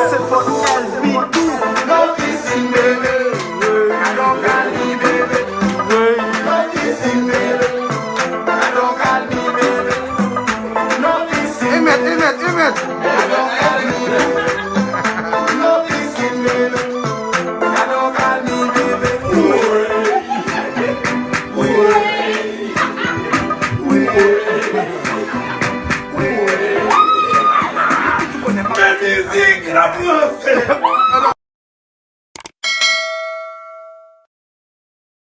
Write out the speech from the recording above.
c'est pour LB2. No kissing, baby. I don't call me baby. No kissing, baby. I don't call me baby. No kissing, Emet, baby. Emet, Emet. I don't call me baby. No kissing, baby. I don't call me baby. Music, la